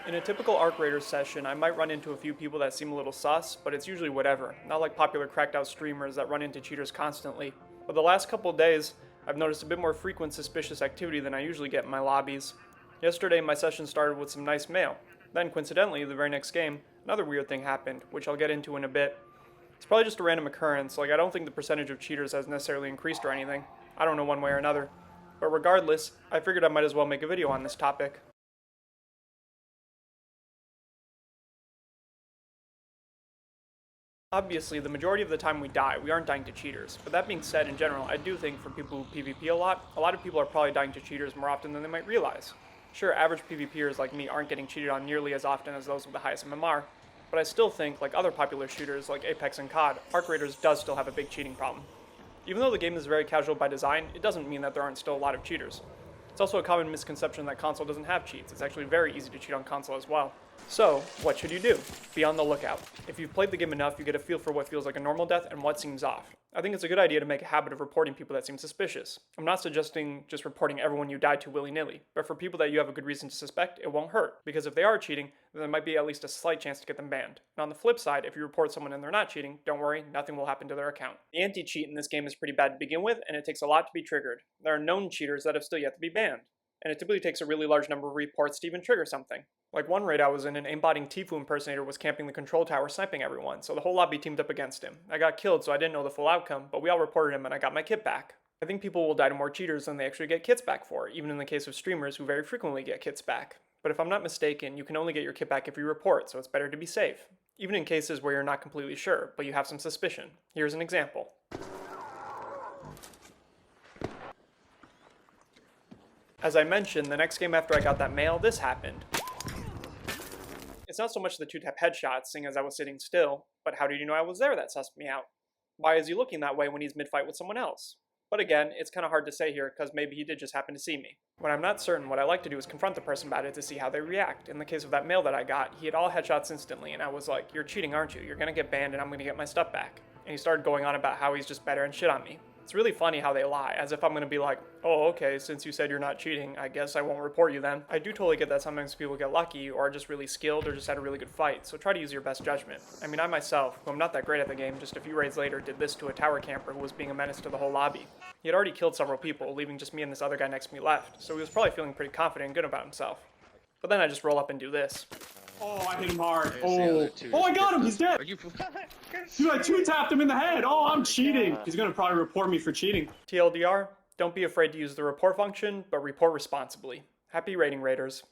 In a typical Arc Raiders session, I might run into a few people that seem a little sus, but it's usually whatever, not like popular cracked out streamers that run into cheaters constantly. But the last couple of days, I've noticed a bit more frequent suspicious activity than I usually get in my lobbies. Yesterday, my session started with some nice mail. Then, coincidentally, the very next game, another weird thing happened, which I'll get into in a bit. It's probably just a random occurrence, like I don't think the percentage of cheaters has necessarily increased or anything. I don't know one way or another. But regardless, I figured I might as well make a video on this topic. Obviously, the majority of the time we die, we aren't dying to cheaters. But that being said, in general, I do think for people who PvP a lot of people are probably dying to cheaters more often than they might realize. Sure, average PvPers like me aren't getting cheated on nearly as often as those with the highest MMR, but I still think, like other popular shooters like Apex and COD, Arc Raiders does still have a big cheating problem. Even though the game is very casual by design, it doesn't mean that there aren't still a lot of cheaters. It's also a common misconception that console doesn't have cheats. It's actually very easy to cheat on console as well. So, what should you do? Be on the lookout. If you've played the game enough, you get a feel for what feels like a normal death and what seems off. I think it's a good idea to make a habit of reporting people that seem suspicious. I'm not suggesting just reporting everyone you die to willy-nilly, but for people that you have a good reason to suspect, it won't hurt, because if they are cheating, then there might be at least a slight chance to get them banned. And on the flip side, if you report someone and they're not cheating, don't worry, nothing will happen to their account. The anti-cheat in this game is pretty bad to begin with, and it takes a lot to be triggered. There are known cheaters that have still yet to be banned, and it typically takes a really large number of reports to even trigger something. Like one raid I was in, an aimbotting Tfue impersonator was camping the control tower sniping everyone, so the whole lobby teamed up against him. I got killed, so I didn't know the full outcome, but we all reported him and I got my kit back. I think people will die to more cheaters than they actually get kits back for, even in the case of streamers who very frequently get kits back. But if I'm not mistaken, you can only get your kit back if you report, so it's better to be safe. Even in cases where you're not completely sure, but you have some suspicion. Here's an example. As I mentioned, the next game after I got that mail, this happened. It's not so much the two-tap headshots, seeing as I was sitting still, but how did you know I was there that sussed me out? Why is he looking that way when he's mid-fight with someone else? But again, it's kind of hard to say here, because maybe he did just happen to see me. When I'm not certain, what I like to do is confront the person about it to see how they react. In the case of that mail that I got, he had all headshots instantly, and I was like, "You're cheating, aren't you? You're gonna get banned and I'm gonna get my stuff back." And he started going on about how he's just better and shit on me. It's really funny how they lie, as if I'm gonna be like, "Oh, okay, since you said you're not cheating, I guess I won't report you then." I do totally get that sometimes people get lucky, or are just really skilled, or just had a really good fight, so try to use your best judgment. I mean, I myself, who am not that great at the game, just a few raids later did this to a tower camper who was being a menace to the whole lobby. He had already killed several people, leaving just me and this other guy next to me left, so he was probably feeling pretty confident and good about himself. But then I just roll up and do this. Oh, I hit him hard. Oh, I got him. He's dead. Are you? Dude, I two-tapped him in the head. Oh, I'm cheating. He's gonna probably report me for cheating. TLDR, don't be afraid to use the report function, but report responsibly. Happy raiding, Raiders.